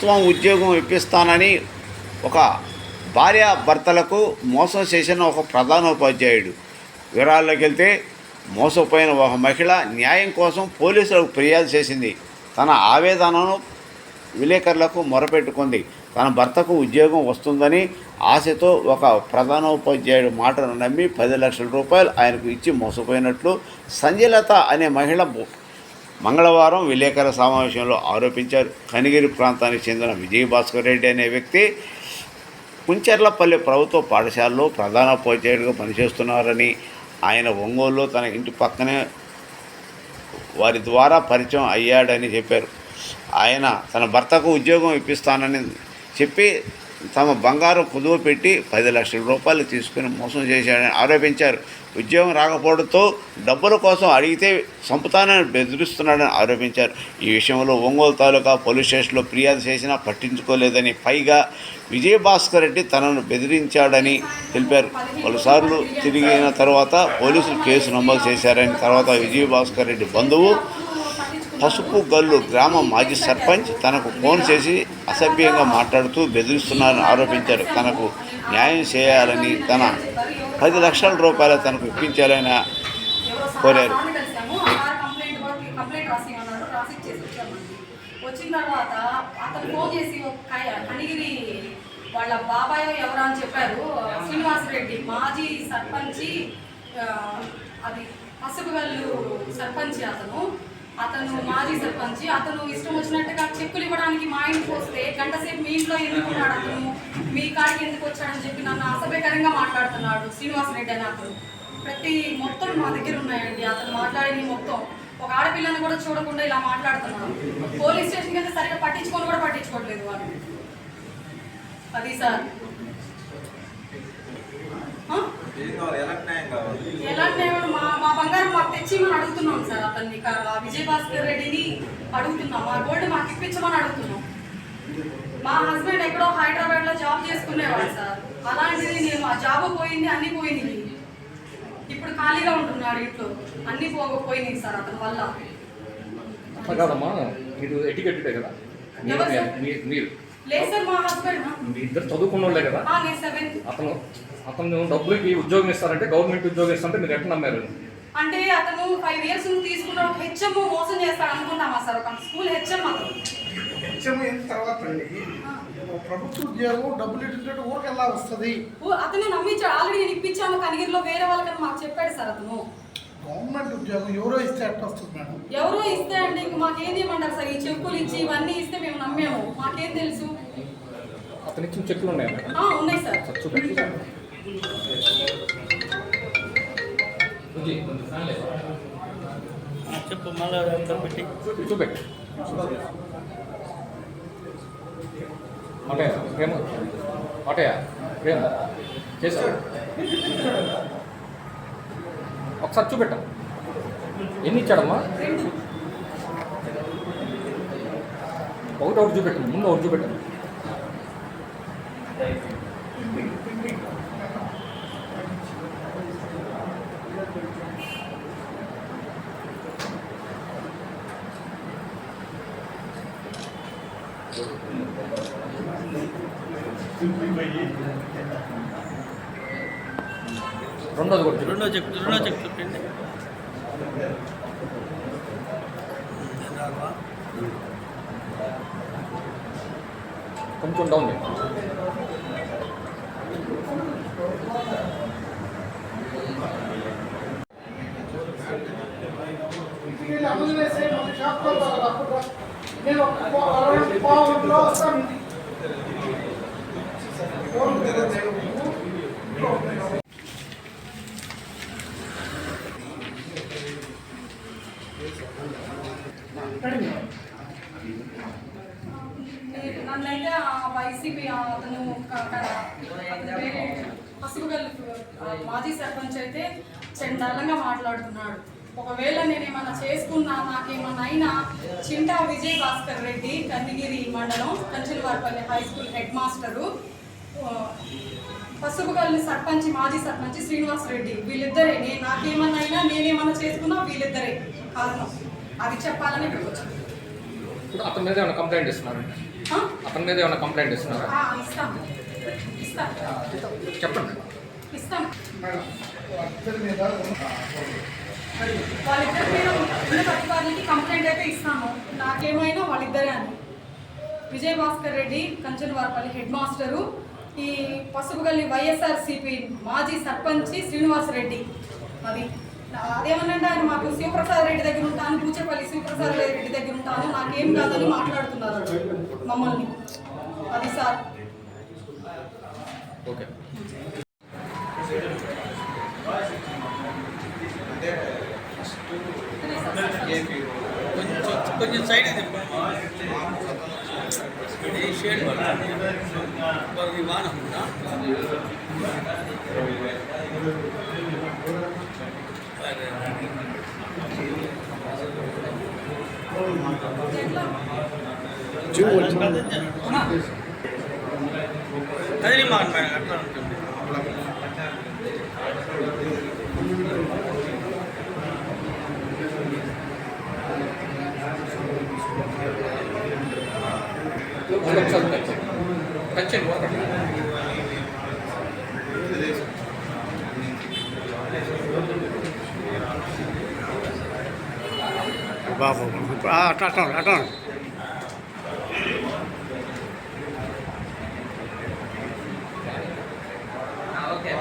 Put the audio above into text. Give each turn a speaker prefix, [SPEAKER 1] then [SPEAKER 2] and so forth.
[SPEAKER 1] ప్రభుత్వం ఉద్యోగం ఇప్పిస్తానని ఒక భార్య భర్తలకు మోసం చేసిన ఒక ప్రధానోపాధ్యాయుడు. వివరాల్లోకి వెళ్తే మోసపోయిన ఒక మహిళ న్యాయం కోసం పోలీసులకు ఫిర్యాదు చేసింది. తన ఆవేదనను విలేకరులకు మొరపెట్టుకుంది. తన భర్తకు ఉద్యోగం వస్తుందని ఆశతో ఒక ప్రధానోపాధ్యాయుడు మాటను నమ్మి 10 లక్షల రూపాయలు ఆయనకు ఇచ్చి మోసపోయినట్లు సంజయలత అనే మహిళ మంగళవారం విలేకరుల సమావేశంలో ఆరోపించారు. కనిగిరి ప్రాంతానికి చెందిన విజయభాస్కర్ రెడ్డి అనే వ్యక్తి కుంచెర్లపల్లి ప్రభుత్వ పాఠశాలలో ప్రధానోపాధ్యాయుడిగా పనిచేస్తున్నారని, ఆయన ఒంగోలులో తన ఇంటి పక్కనే వారి ద్వారా పరిచయం అయ్యాడని చెప్పారు. ఆయన తన భర్తకు ఉద్యోగం ఇప్పిస్తానని చెప్పి తమ బంగారం కుదువ పెట్టి 10 లక్షల రూపాయలు తీసుకుని మోసం చేశాడని ఆరోపించారు. ఉద్యోగం రాకపోవడంతో డబ్బుల కోసం అడిగితే చంపుతానని బెదిరిస్తున్నాడని ఆరోపించారు. ఈ విషయంలో ఒంగోలు తాలూకా పోలీస్ స్టేషన్లో ఫిర్యాదు చేసినా పట్టించుకోలేదని, పైగా విజయభాస్కర్ రెడ్డి తనను బెదిరించాడని తెలిపారు. పలుసార్లు తిరిగిన తర్వాత పోలీసులు కేసు నమోదు చేశారని, తర్వాత విజయభాస్కర్ రెడ్డి బంధువు పసుపు గల్లు గ్రామ మాజీ సర్పంచ్ తనకు ఫోన్ చేసి అసభ్యంగా మాట్లాడుతూ బెదిరిస్తున్నారని ఆరోపించారు. తనకు న్యాయం చేయాలని, తన 10 లక్షల రూపాయలు తనకు ఇప్పించాలని కోరారు.
[SPEAKER 2] వచ్చిన తర్వాత అతను ఫోన్ చేసి కనిగిరి వాళ్ళ బాబాయ్ ఎవరు అని చెప్పారు. శ్రీనివాసరెడ్డి మాజీ సర్పంచి, అది పసుపుగల్లు సర్పంచి అతను మాజీ సర్పంచి. అతను ఇష్టం వచ్చినట్టుగా చెక్కులు ఇవ్వడానికి మా ఇంటికి వస్తే గంట సేపు మీ ఇంట్లో ఎందుకున్నాడు, అతను మీ కాడికి ఎందుకు వచ్చాడని చెప్పి నన్ను అసభ్యకరంగా మాట్లాడుతున్నాడు శ్రీనివాసరెడ్డి అని. అతను మొత్తం మా దగ్గర ఉన్నాయండి. అతను మాట్లాడింది మొత్తం ఒక ఆడపిల్లని కూడా చూడకుండా ఇలా మాట్లాడుతున్నాడు. పోలీస్ స్టేషన్కి అయితే సరిగ్గా పట్టించుకోవట్లేదు వాళ్ళు. అది సార్ ఎలాంటి మా బంగారం మాకు తెచ్చిమని అడుగుతున్నాం సార్. అతన్ని విజయభాస్కర్ రెడ్డిని అడుగుతున్నాం. మా గోల్డ్ మాకు ఇప్పించమని అడుగుతున్నాం. మా హస్బెండ్ ఎక్కడో హైదరాబాద్లో జాబ్ చేసుకునేవాడు సార్. అలాంటిది నేను ఆ జాబ్ పోయింది, అన్నీ పోయింది. ఇప్పుడు ఖాళీగా ఉంటున్నాడు ఇంట్లో. అన్నీ పోయినాయి సార్ అతని వల్ల. లేదు సార్, మా హస్బెండ్
[SPEAKER 3] ఇద్దరు చదువుకున్న వాళ్ళే కదా. అతను డబ్బులకి ఉద్యోగం ఇస్తారంటే, గవర్నమెంట్ ఉద్యోగం ఇస్తారంటే మీరు ఎట్లా నమ్మారు?
[SPEAKER 2] అంటే అతను 5 years తీసుకున్న ఒక హెచ్ఎం మోసం చేస్తాడు అనుకుంటామా సార్? ఒక స్కూల్ హెచ్ఎం
[SPEAKER 4] హెచ్ఎం అయిన తర్వాత ప్రభుత్వ ఉద్యోగం డబ్బులు ఇట్టు ఊరికి ఎలా వస్తుంది?
[SPEAKER 2] అతను నమ్మించాడు. ఆల్రెడీ నేను ఇప్పించాను కనిగిరిలో వేరే వాళ్ళకని మాకు చెప్పాడు సార్. అతను
[SPEAKER 4] గవర్నమెంట్ ఉద్యోగం ఎవరో ఇస్తే ఎట్లా వస్తుంది మేడం?
[SPEAKER 2] ఎవరో ఇస్తే అంటే ఇంక మాకేం చేయమంటారు సార్? ఈ చెక్కులు ఇచ్చి ఇవన్నీ ఇస్తే మేము నమ్మాము. మాకేం తెలుసు?
[SPEAKER 3] అతను ఇచ్చిన చెక్కులు ఉన్నాయి
[SPEAKER 2] సార్.
[SPEAKER 5] చెప్పు మళ్ళీ పెట్టి
[SPEAKER 3] చూపెట్టు. అటయా ప్రేమ, అటయా ప్రేమ చేశారు. ఒకసారి చూపెట్టాం. ఎన్ని ఇచ్చాడమ్మా? ఒకటి చూపెట్టాను, ముందు ఒకటి చూపెట్టాను. రెండో చెక్ చెప్పండి. కొంచెం డౌన్
[SPEAKER 4] నేను
[SPEAKER 2] నన్నైతే వైసీపీ అతను పసుపుగల్ మాజీ సర్పంచ్ అయితే చండాలంగా మాట్లాడుతున్నాడు. ఒకవేళ నేను ఏమన్నా చేసుకున్నా, నాకేమన్నా అయినా చింటా విజయభాస్కర్ రెడ్డి కన్నిగిరి మండలం Kanchelavaripalli high school head master, Pasupugal sarpanch మాజీ సర్పంచ్ శ్రీనివాసరెడ్డి, వీళ్ళిద్దరే నాకేమన్నా అయినా నేనేమన్నా చేసుకున్నా వీళ్ళిద్దరే కారణం. అది చెప్పాలని ఇక్కడికి వచ్చాను.
[SPEAKER 3] అతని మీద ఏమైనా కంప్లైంట్ ఇస్తున్నారు?
[SPEAKER 2] ఆ?
[SPEAKER 3] అతని మీద ఏమైనా కంప్లైంట్ ఇస్తున్నారా?
[SPEAKER 2] ఇస్తాం
[SPEAKER 3] చెప్పండి.
[SPEAKER 2] ఇస్తాం.
[SPEAKER 4] మేడం ఇద్దరి మీద
[SPEAKER 2] వాళ్ళిద్దరి మీద ఉన్నత అధికారులకి కంప్లైంట్ అయితే ఇస్తాము. నాకేమైనా వాళ్ళిద్దరే అని. విజయ్ భాస్కర్ రెడ్డి కంచనవారపల్లి హెడ్ మాస్టరు, ఈ పసుపుగల్లి వైఎస్ఆర్సీపీ మాజీ సర్పంచి శ్రీనివాసరెడ్డి. అదేమనంటే ఆయన మాకు శివప్రసాద్ రెడ్డి దగ్గర ఉంటాను, పూచేపల్లి శివప్రసాద్ రెడ్డి దగ్గర ఉంటాను, నాకేం కాదని మాట్లాడుతున్నారు మమ్మల్ని. అది సార్.
[SPEAKER 3] ఓకే.
[SPEAKER 5] కొంచెం సైడ్ షేడ్ వాహనం అది మాట అట్లా ఉంటుంది.
[SPEAKER 3] ఒకసారి టచ్ చేయండి.
[SPEAKER 1] బాబు అట్లా అట్లా
[SPEAKER 3] ఓకే.